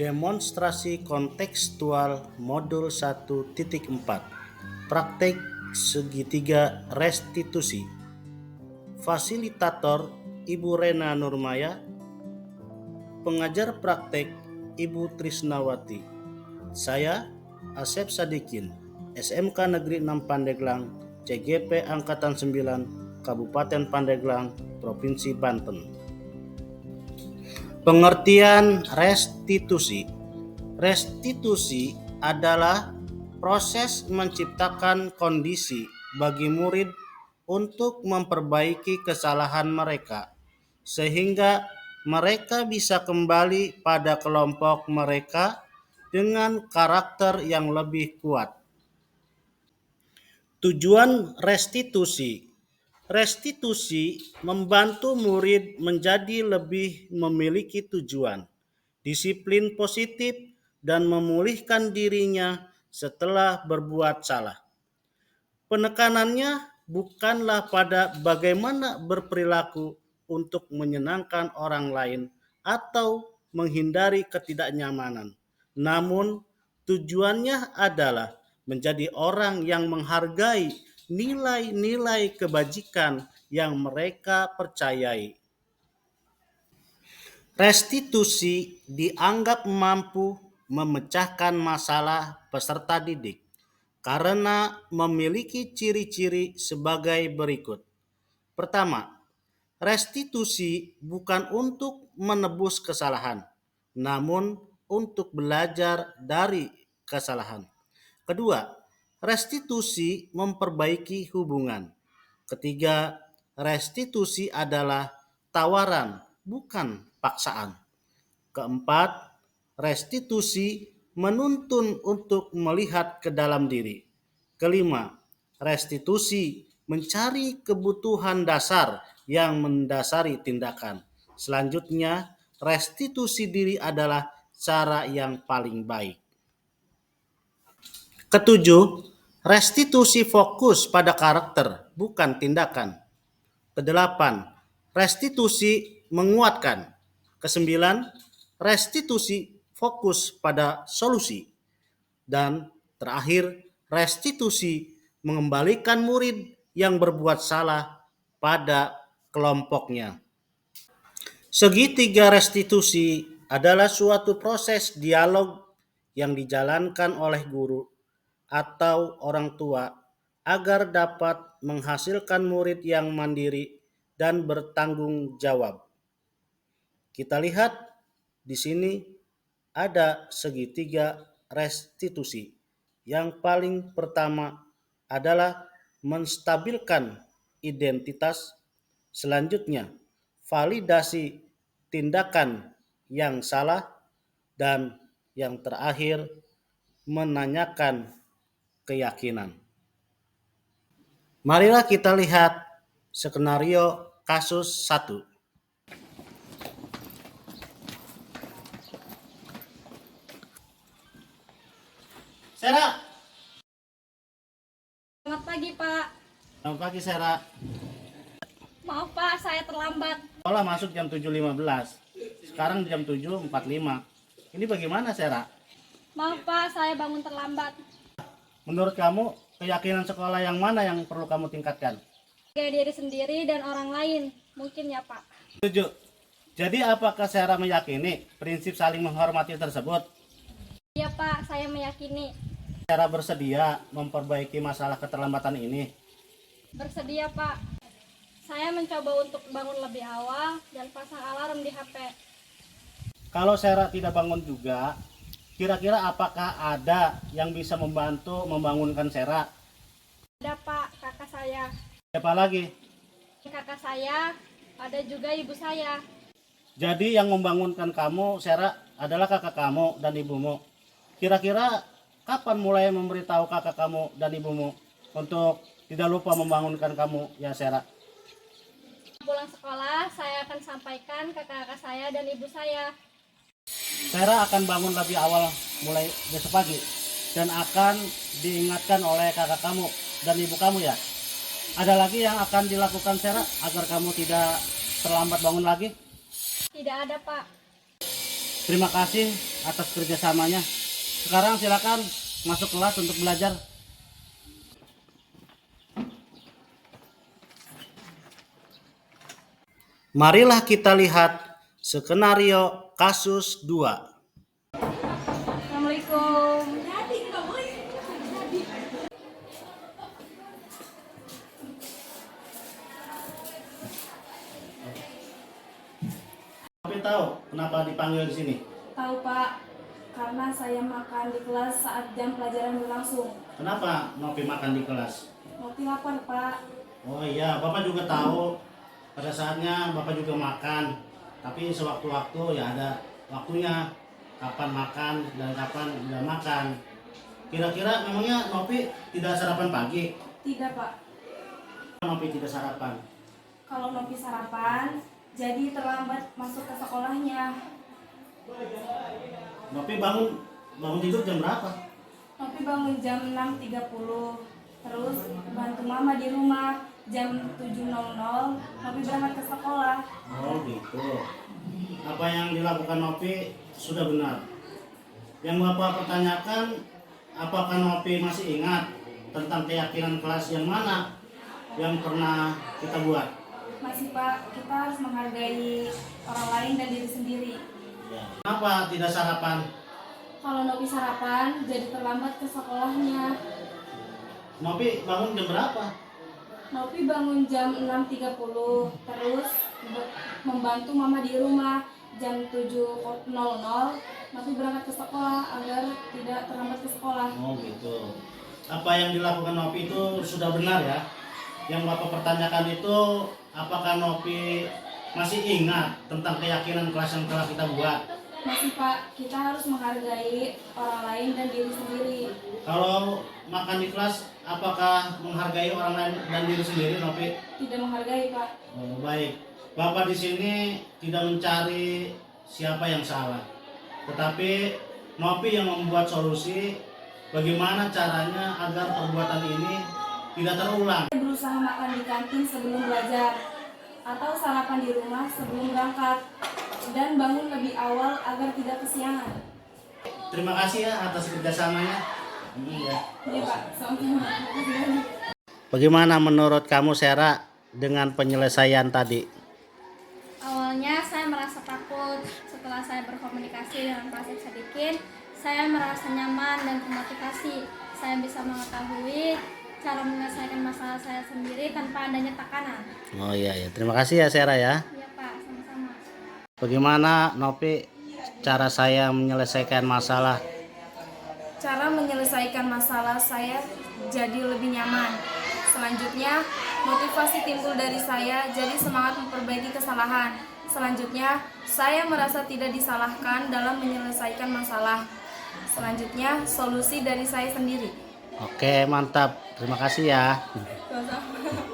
Demonstrasi kontekstual modul 1.4 Praktek segitiga restitusi. Fasilitator Ibu Rena Nurmaya. Pengajar praktek Ibu Trisnawati. Saya Asep Sadikin, SMK Negeri 6 Pandeglang, CGP Angkatan 9, Kabupaten Pandeglang, Provinsi Banten. Pengertian restitusi. Restitusi adalah proses menciptakan kondisi bagi murid untuk memperbaiki kesalahan mereka, sehingga mereka bisa kembali pada kelompok mereka dengan karakter yang lebih kuat. Tujuan restitusi. Restitusi membantu murid menjadi lebih memiliki tujuan, disiplin positif, dan memulihkan dirinya setelah berbuat salah. Penekanannya bukanlah pada bagaimana berperilaku untuk menyenangkan orang lain atau menghindari ketidaknyamanan, namun tujuannya adalah menjadi orang yang menghargai nilai-nilai kebajikan yang mereka percayai. Restitusi dianggap mampu memecahkan masalah peserta didik karena memiliki ciri-ciri sebagai berikut. Pertama, restitusi bukan untuk menebus kesalahan, namun untuk belajar dari kesalahan. Kedua, restitusi memperbaiki hubungan. Ketiga, restitusi adalah tawaran, bukan paksaan. Keempat, restitusi menuntun untuk melihat ke dalam diri. Kelima, restitusi mencari kebutuhan dasar yang mendasari tindakan. Selanjutnya, restitusi diri adalah cara yang paling baik. Ketujuh, restitusi fokus pada karakter, bukan tindakan. Kedelapan, restitusi menguatkan. Kesembilan, restitusi fokus pada solusi. Dan terakhir, restitusi mengembalikan murid yang berbuat salah pada kelompoknya. Segitiga restitusi adalah suatu proses dialog yang dijalankan oleh guru atau orang tua agar dapat menghasilkan murid yang mandiri dan bertanggung jawab. Kita lihat di sini ada segitiga restitusi. Yang paling pertama adalah menstabilkan identitas, selanjutnya validasi tindakan yang salah, dan yang terakhir menanyakan keyakinan. Marilah kita lihat skenario kasus 1. Sera. Selamat pagi, Pak. Selamat pagi, Sera. Maaf, Pak, saya terlambat. Sekolah masuk jam 7.15. Sekarang jam 7.45. Ini bagaimana, Sera? Maaf, Pak, saya bangun terlambat. Menurut kamu, keyakinan sekolah yang mana yang perlu kamu tingkatkan? Kayak diri sendiri dan orang lain. Mungkin ya, Pak. Setuju. Jadi apakah Sera meyakini prinsip saling menghormati tersebut? Iya, Pak, saya meyakini. Sera bersedia memperbaiki masalah keterlambatan ini? Bersedia, Pak. Saya mencoba untuk bangun lebih awal dan pasang alarm di HP. Kalau Sera tidak bangun juga, kira-kira apakah ada yang bisa membantu membangunkan Sera? Ada, Pak, kakak saya. Siapa lagi? Kakak saya, ada juga ibu saya. Jadi yang membangunkan kamu, Sera, adalah kakak kamu dan ibumu. Kira-kira kapan mulai memberitahu kakak kamu dan ibumu untuk tidak lupa membangunkan kamu, ya Sera? Pulang sekolah, saya akan sampaikan ke kakak saya dan ibu saya. Sera akan bangun lebih awal mulai besok pagi dan akan diingatkan oleh kakak kamu dan ibu kamu, ya. Ada lagi yang akan dilakukan Sera agar kamu tidak terlambat bangun lagi? Tidak ada, Pak. Terima kasih atas kerjasamanya. Sekarang silakan masuk kelas untuk belajar. Marilah kita lihat skenario kasus 2. Assalamualaikum. Tapi tahu kenapa dipanggil di sini? Tahu Pak, karena saya makan di kelas saat jam pelajaran berlangsung. Kenapa Nopi makan di kelas? Ngopi lapar Pak. Oh iya, Bapak juga tahu pada saatnya Bapak juga makan. Tapi sewaktu-waktu ya ada waktunya kapan makan dan kapan tidak makan. Kira-kira memangnya Nopi tidak sarapan pagi? Tidak Pak, Nopi tidak sarapan. kalau Nopi sarapan, jadi terlambat masuk ke sekolahnya. Nopi bangun tidur jam berapa? Nopi bangun jam 6.30, terus bantu mama di rumah. Jam 7.00, Nopi berangkat ke sekolah. Oh gitu. Apa yang dilakukan Nopi sudah benar. Yang Bapak pertanyakan, apakah Nopi masih ingat tentang keyakinan kelas yang mana yang pernah kita buat? Masih Pak, kita harus menghargai orang lain dan diri sendiri. Ya. Kenapa tidak sarapan? Kalau Nopi sarapan, jadi terlambat ke sekolahnya. Nopi bangun jam berapa? Nopi bangun jam 6.30, terus membantu mama di rumah. Jam 7.00, Nopi berangkat ke sekolah agar tidak terlambat ke sekolah. Oh gitu. Apa yang dilakukan Nopi itu sudah benar ya? Yang Bapak pertanyakan itu, apakah Nopi masih ingat tentang keyakinan kelas yang telah kita buat? Masih Pak, kita harus menghargai orang lain dan diri sendiri. Kalau makan di kelas, apakah menghargai orang lain dan diri sendiri, Nopi? Tidak menghargai Pak. Oh, baik. Bapak di sini tidak mencari siapa yang salah, tetapi Nopi yang membuat solusi bagaimana caranya agar perbuatan ini tidak terulang. Saya berusaha makan di kantin sebelum belajar, atau sarapan di rumah sebelum berangkat, dan bangun lebih awal agar tidak kesiangan. Terima kasih ya atas kerjasamanya. Iya. Iya Pak, sama-sama. Makasih banyak. Bagaimana menurut kamu, Sera, dengan penyelesaian tadi? Awalnya saya merasa takut. Setelah saya berkomunikasi dengan Pak Sadikin, saya merasa nyaman dan termotivasi. Saya bisa mengetahui cara menyelesaikan masalah saya sendiri tanpa adanya tekanan. Oh iya ya, terima kasih ya Sera ya. Iya Pak, sama-sama. Bagaimana Nopi cara saya menyelesaikan masalah? Cara menyelesaikan masalah saya jadi lebih nyaman. Selanjutnya, motivasi timbul dari saya jadi semangat memperbaiki kesalahan. Selanjutnya, saya merasa tidak disalahkan dalam menyelesaikan masalah. Selanjutnya, solusi dari saya sendiri. Oke, mantap. Terima kasih ya. Sama-sama.